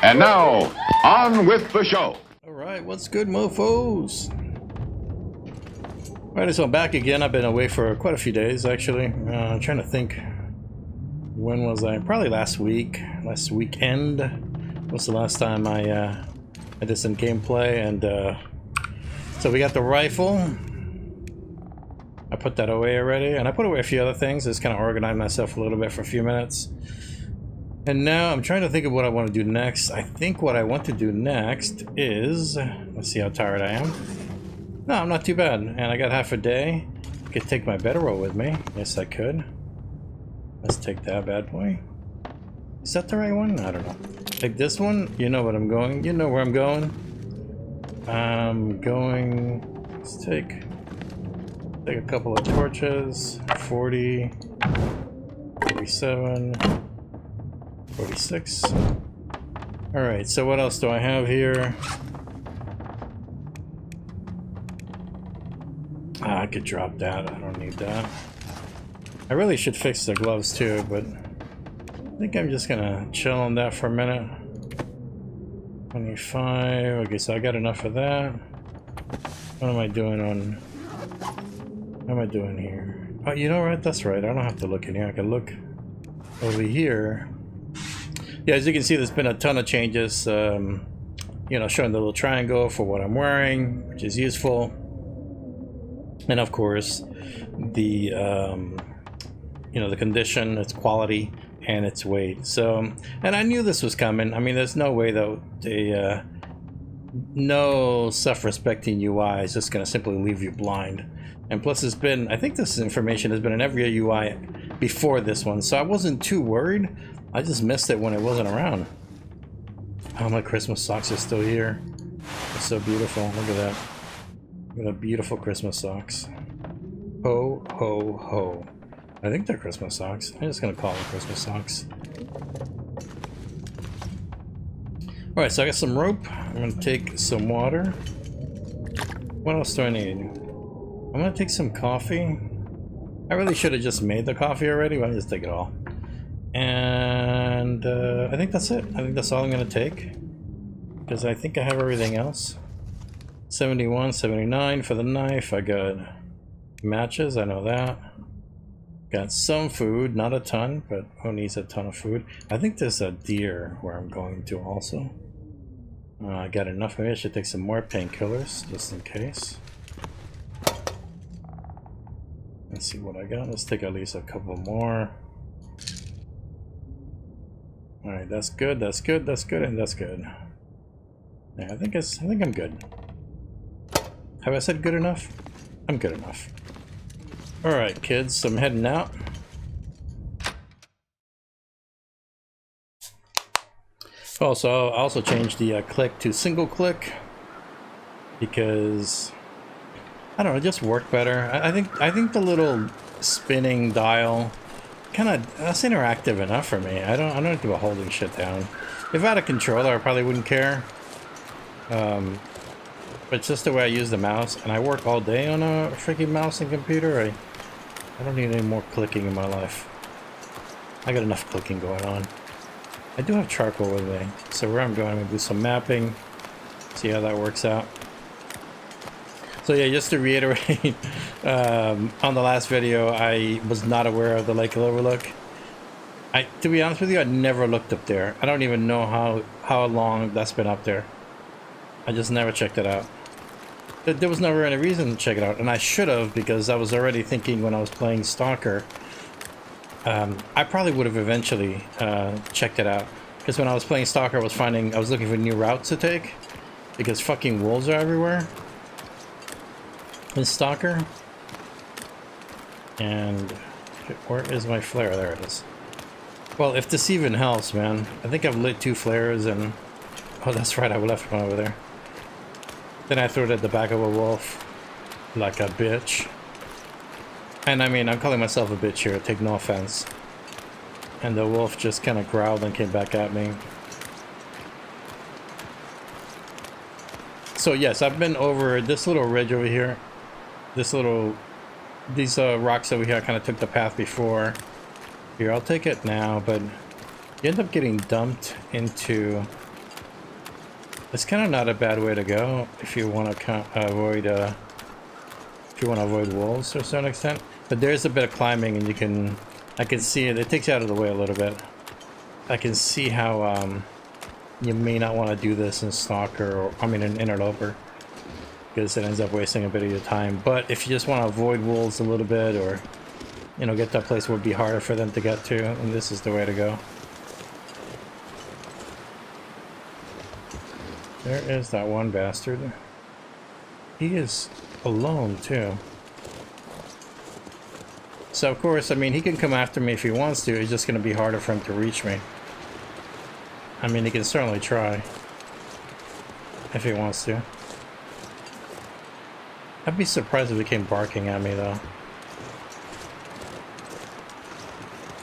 And now, on with the show. Alright, what's good, mofos? Alright, so I'm back again. I've been away for quite a few days, actually. I'm trying to think. When was I? Probably last weekend was the last time I did some gameplay. And so we got the rifle. I put that away already. And I put away a few other things. Just kind of organized myself a little bit for a few minutes. And now I'm trying to think of what I want to do next. I think what I want to do next is... Let's see how tired I am. No, I'm not too bad. And I got half a day. I could take my bedroll with me. Yes, I could. Let's take that bad boy. Is that the right one? I don't know. Take this one. You know what I'm going. You know where I'm going. I'm going... Let's take a couple of torches. 40... 47... 46. Alright, so what else do I have here? I could drop that. I don't need that. I really should fix the gloves too, but I think I'm just gonna chill on that for a minute. 25. Okay, so I got enough of that. What am I doing on... What am I doing here? Oh, you know what? That's right. I don't have to look in here. I can look over here. Yeah, as you can see, there's been a ton of changes, you know, showing the little triangle for what I'm wearing, which is useful. And of course, the, you know, the condition, its quality, and its weight. So, and I knew this was coming. I mean, there's no way that no self-respecting UI is just going to simply leave you blind. And plus, it's been, I think this information has been in every UI before this one, so I wasn't too worried. I just missed it when it wasn't around. Oh, my Christmas socks are still here. It's so beautiful. Look at that. Look at the beautiful Christmas socks. Ho, ho, ho. I think they're Christmas socks. I'm just gonna call them Christmas socks. Alright, so I got some rope. I'm gonna take some water. What else do I need? I'm gonna take some coffee. I really should have just made the coffee already, but I'll just take it all. And I think that's it. I think that's all I'm gonna take, because I think I have everything else. 71, 79 for the knife. I got matches, I know that. Got some food, not a ton, but who needs a ton of food? I think there's a deer where I'm going to also. I got enough. Maybe I should take some more painkillers just in case. Let's see what I got. Let's take at least a couple more. Alright, that's good, that's good, that's good, and that's good. Yeah, I think I'm good. Have I said good enough? I'm good enough. Alright, kids, so I'm heading out. Also, I also changed the click to single click because I don't know, it just worked better. I think the little spinning dial kind of, that's interactive enough for me. I don't have to be holding shit down. If I had a controller, I probably wouldn't care. But it's just the way I use the mouse, and I work all day on a freaking mouse and computer. I don't need any more clicking in my life. I got enough clicking going on. I do have charcoal with me, so where I'm going, I'm gonna do some mapping, see how that works out. So yeah, just to reiterate, on the last video, I was not aware of the lake overlook. To be honest with you, I never looked up there. I don't even know how long that's been up there. I just never checked it out. There was never any reason to check it out, and I should have, because I was already thinking when I was playing Stalker, I probably would have eventually checked it out. Because when I was playing Stalker, I was looking for new routes to take, because fucking wolves are everywhere in Stalker. And where is my flare? There it is. Well, if this even helps, man. I think I've lit 2 flares and... Oh, that's right, I left one over there. Then I threw it at the back of a wolf. Like a bitch. And I mean, I'm calling myself a bitch here, take no offense. And the wolf just kind of growled and came back at me. So yes, I've been over this little ridge over here. These rocks over here, I kind of took the path before. Here, I'll take it now, but you end up getting dumped into It's kind of not a bad way to go if you want to avoid wolves to a certain extent. But there's a bit of climbing, and I can see it. It takes you out of the way a little bit. I can see how you may not want to do this in Stalker, or I mean in Interloper, because it ends up wasting a bit of your time. But if you just want to avoid wolves a little bit, or you know, get to a place where it would be harder for them to get to, and this is the way to go. There is that one bastard. He is alone too. So of course, I mean, he can come after me if he wants to. It's just going to be harder for him to reach me. I mean, he can certainly try if he wants to. I'd be surprised if he came barking at me though.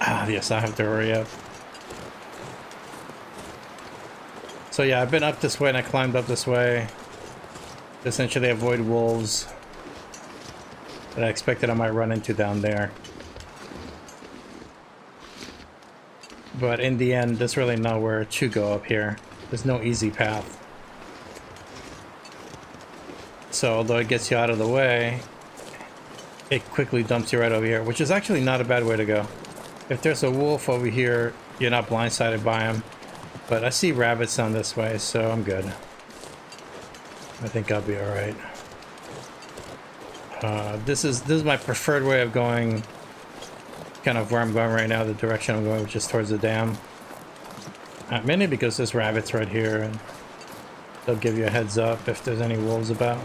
Ah, yes, I have to hurry up. So yeah, I've been up this way and I climbed up this way to essentially avoid wolves that I expected I might run into down there. But in the end, there's really nowhere to go up here. There's no easy path. So although it gets you out of the way, it quickly dumps you right over here, which is actually not a bad way to go. If there's a wolf over here, you're not blindsided by him. But I see rabbits down this way, so I'm good. I think I'll be alright. This is my preferred way of going, kind of where I'm going right now, the direction I'm going, which is towards the dam. Mainly because there's rabbits right here, and they'll give you a heads up if there's any wolves about.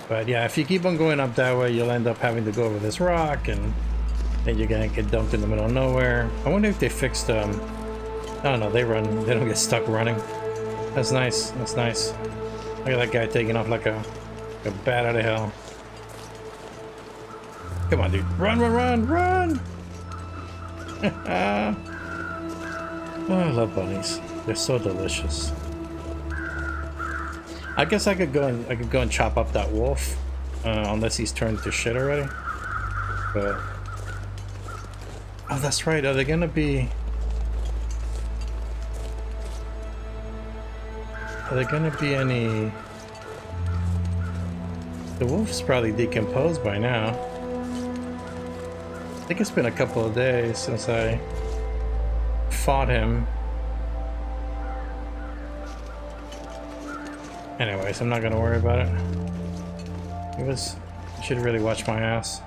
But yeah, if you keep on going up that way, you'll end up having to go over this rock, and then you're gonna get dumped in the middle of nowhere. I wonder if they fixed, oh no, they run, they don't get stuck running. That's nice, that's nice. Look at that guy taking off like a bat out of hell. Come on, dude, run, run, run, run! Oh, I love bunnies. They're so delicious. I guess I could go and chop up that wolf, unless he's turned to shit already. But oh, that's right. Are they gonna be? Are there gonna be any? The wolf's probably decomposed by now. I think it's been a couple of days since I fought him. Anyways, I'm not gonna worry about it. I should really watch my ass.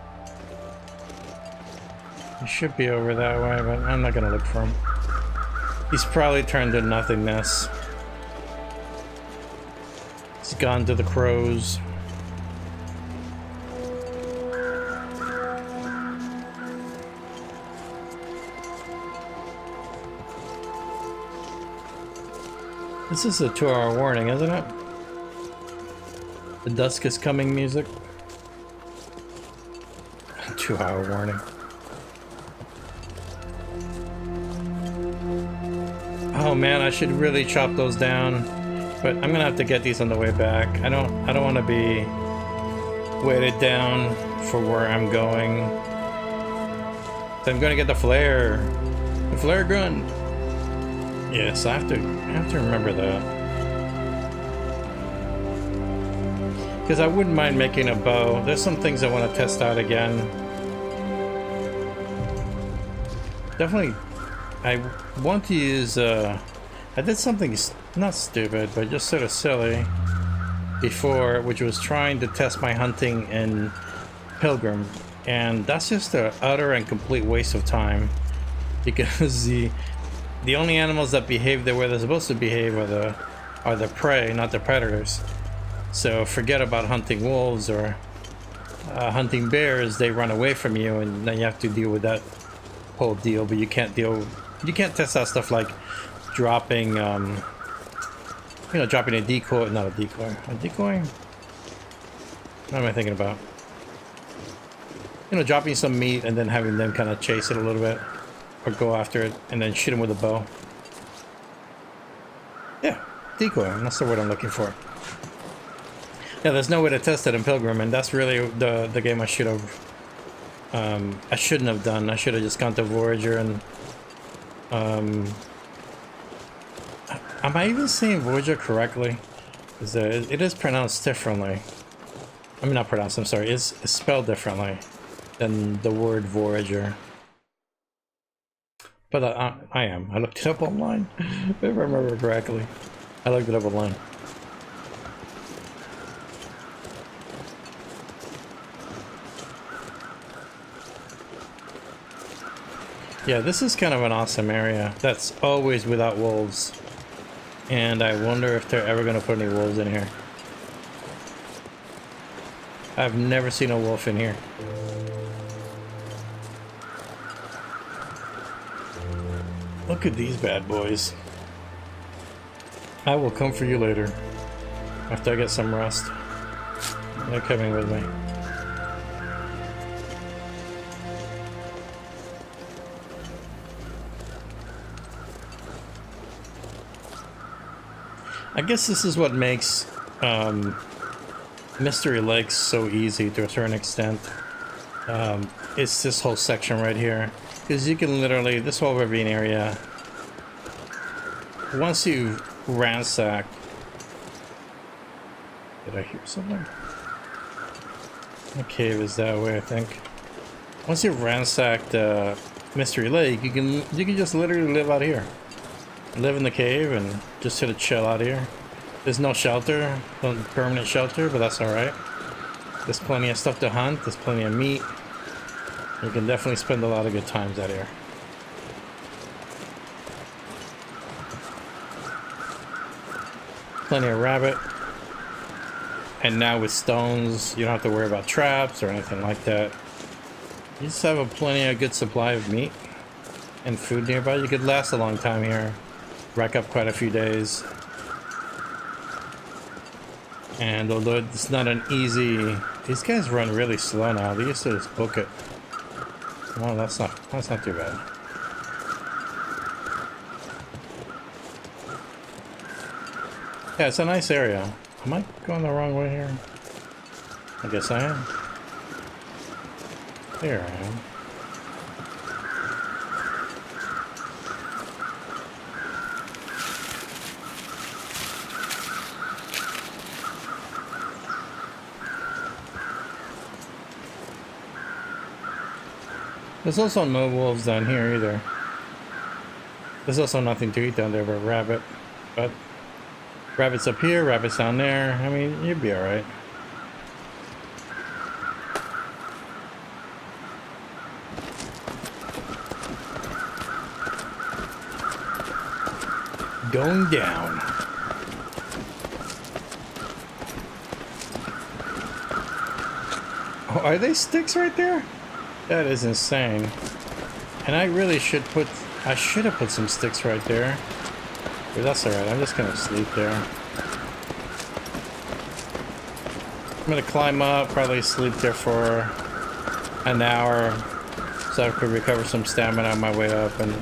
He should be over that way, but I'm not gonna look for him. He's probably turned to nothingness. He's gone to the crows. This is a 2-hour warning, isn't it? The dusk is coming music. 2-hour warning. Oh man, I should really chop those down, but I'm gonna have to get these on the way back. I don't want to be weighted down for where I'm going. So I'm gonna get the flare gun. Yes, I have to remember that. Because I wouldn't mind making a bow. There's some things I want to test out again. Definitely, I want to use, I did something not stupid, but just sort of silly before, which was trying to test my hunting in Pilgrim. And that's just an utter and complete waste of time. Because the only animals that behave the way they're supposed to behave are the prey, not the predators. So forget about hunting wolves or hunting bears. They run away from you, and then you have to deal with that whole deal. But you can't test out stuff like dropping, dropping a decoy. Not a decoy. A decoy? What am I thinking about? Dropping some meat and then having them kind of chase it a little bit, or go after it and then shoot them with a bow. Yeah, decoy. That's the word I'm looking for. Yeah, there's no way to test it in Pilgrim, and that's really the game I should have. I shouldn't have done. I should have just gone to Voyager and Am I even saying Voyager correctly? Is it is pronounced differently. I mean, not pronounced, I'm sorry. It's spelled differently than the word Voyager. But I am. I looked it up online. If I remember correctly. I looked it up online. Yeah, this is kind of an awesome area. That's always without wolves. And I wonder if they're ever going to put any wolves in here. I've never seen a wolf in here. Look at these bad boys. I will come for you later. After I get some rest. They're coming with me. I guess this is what makes Mystery Lakes so easy to a certain extent. It's this whole section right here. Because you can literally, this whole ravine area, once you ransack... Did I hear something? The cave is that way, I think. Once you've ransacked Mystery Lake, you can just literally live out here. Live in the cave and just sort of chill out here. There's no shelter, no permanent shelter, but that's alright. There's plenty of stuff to hunt, there's plenty of meat. You can definitely spend a lot of good times out here. Plenty of rabbit. And now with stones, you don't have to worry about traps or anything like that. You just have a plenty of good supply of meat and food nearby. You could last a long time here. Rack up quite a few days. And although it's not an easy... These guys run really slow now. They used to just book it. Oh, that's not too bad. Yeah, it's a nice area. Am I going the wrong way here? I guess I am. There I am. There's also no wolves down here either. There's also nothing to eat down there but rabbit. But rabbits up here, rabbits down there. I mean, you'd be alright. Going down. Oh, are they sticks right there? That is insane. And I really should put... I should have put some sticks right there. But that's alright, I'm just gonna sleep there. I'm gonna climb up, probably sleep there for an hour so I could recover some stamina on my way up, and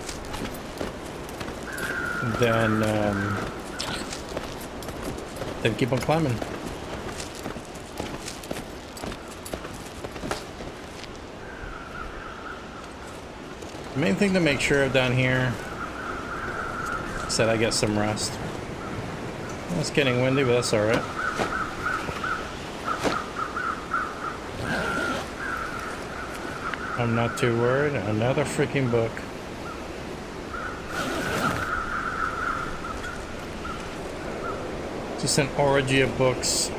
then keep on climbing. The main thing to make sure of down here is that I get some rest. Well, it's getting windy, but that's alright. I'm not too worried. Another freaking book. Just an orgy of books.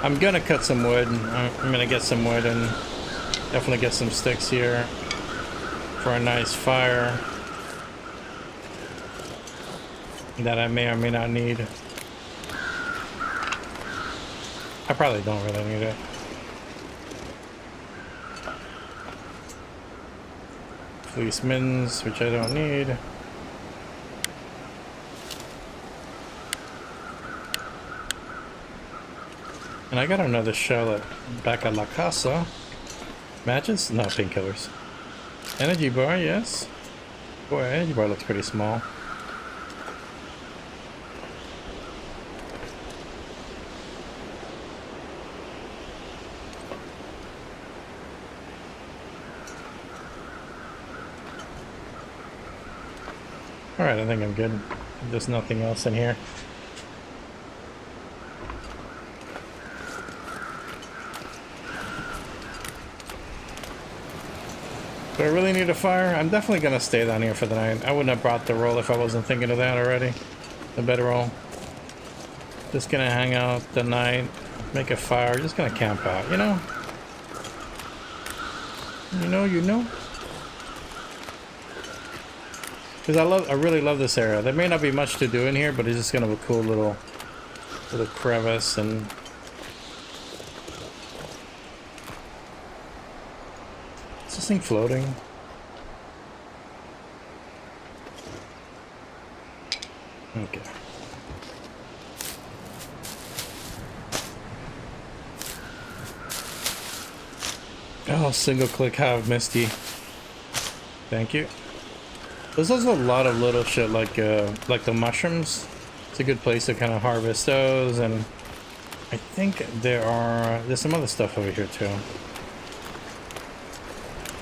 I'm gonna cut some wood. I'm gonna get some wood and definitely get some sticks here for a nice fire that I may or may not need. I probably don't really need it. Fleece mittens, which I don't need. And I got another shell back at La Casa. Matches? No, painkillers. Energy bar, yes. Boy, energy bar looks pretty small. Alright, I think I'm good. There's nothing else in here. Do I really need a fire? I'm definitely gonna stay down here for the night. I wouldn't have brought the roll if I wasn't thinking of that already. The bedroll. Just gonna hang out the night, make a fire, just gonna camp out, you know? You know? Because I really love this area. There may not be much to do in here, but it's just kind of a cool little crevice. And is this thing floating? Okay. Oh, single click have Misty. Thank you. There's also a lot of little shit like the mushrooms. It's a good place to kind of harvest those, and I think there's some other stuff over here too.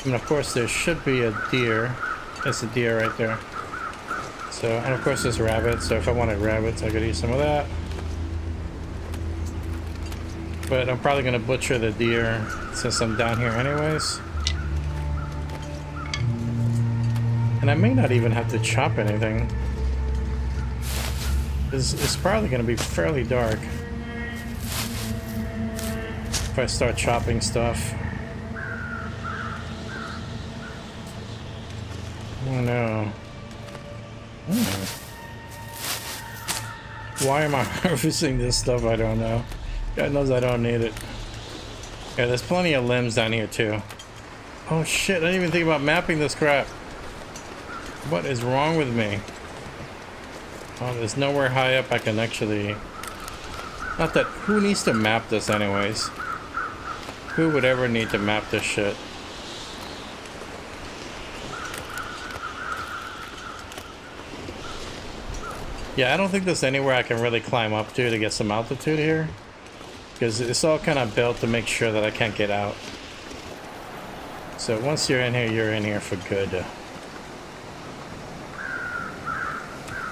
And of course there should be a deer. There's a deer right there. So, and of course there's rabbits, so if I wanted rabbits I could eat some of that. But I'm probably gonna butcher the deer since I'm down here anyways. And I may not even have to chop anything. It's probably gonna be fairly dark if I start chopping stuff. Oh no. Why am I harvesting this stuff? I don't know. God knows I don't need it. Yeah, there's plenty of limbs down here too. Oh shit, I didn't even think about mapping this crap. What is wrong with me? Oh, there's nowhere high up I can actually... Not that... Who needs to map this anyways? Who would ever need to map this shit? Yeah, I don't think there's anywhere I can really climb up to get some altitude here. Because it's all kind of built to make sure that I can't get out. So once you're in here for good.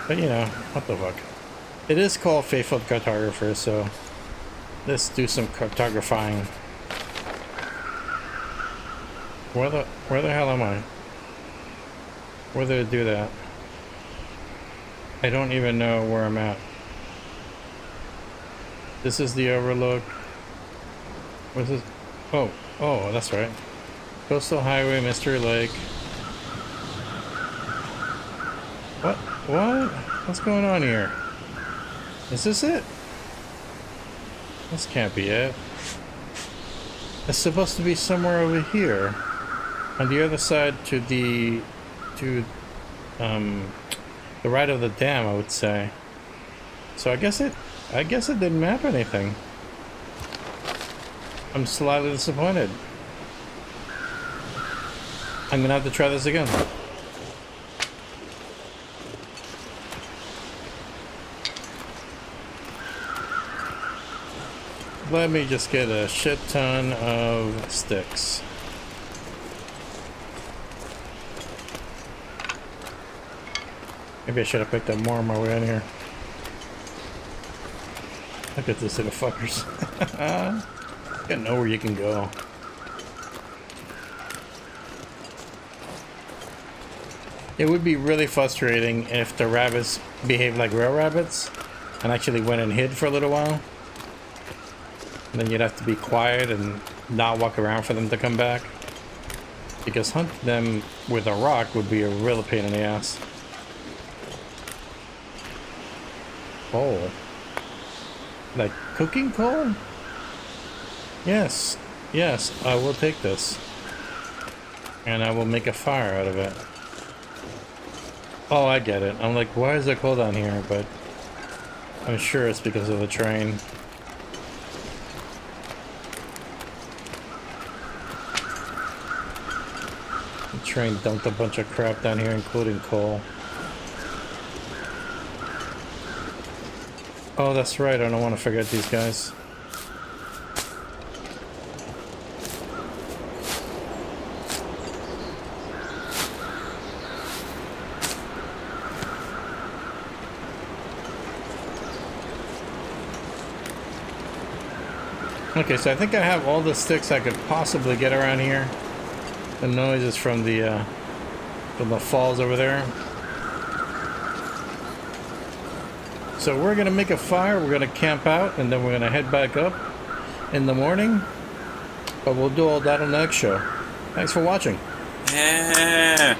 But you know, what the fuck. It is called Faithful Cartographer, so let's do some cartographing. Where the hell am I? Where did it do that? I don't even know where I'm at. This is the overlook. What's this? Oh, that's right. Coastal Highway, Mystery Lake. What? What's going on here? Is this it? This can't be it. It's supposed to be somewhere over here. On the other side to the right of the dam, I would say. So I guess it didn't map anything. I'm slightly disappointed. I'm gonna have to try this again. Let me just get a shit ton of sticks. Maybe I should have picked up more on my way in here. Look at this little fuckers. You gotta know where you can go. It would be really frustrating if the rabbits behaved like real rabbits and actually went and hid for a little while. And then you'd have to be quiet and not walk around for them to come back. Because hunting them with a rock would be a real pain in the ass. Coal. Like cooking coal? Yes. Yes, I will take this. And I will make a fire out of it. Oh, I get it. I'm like, why is it cold down here? But I'm sure it's because of the train. The train dumped a bunch of crap down here, including coal. Oh, that's right. I don't want to forget these guys. Okay, so I think I have all the sticks I could possibly get around here. The noise is from the falls over there. So we're gonna make a fire, we're gonna camp out, and then we're gonna head back up in the morning. But we'll do all that on the next show. Thanks for watching. Yeah.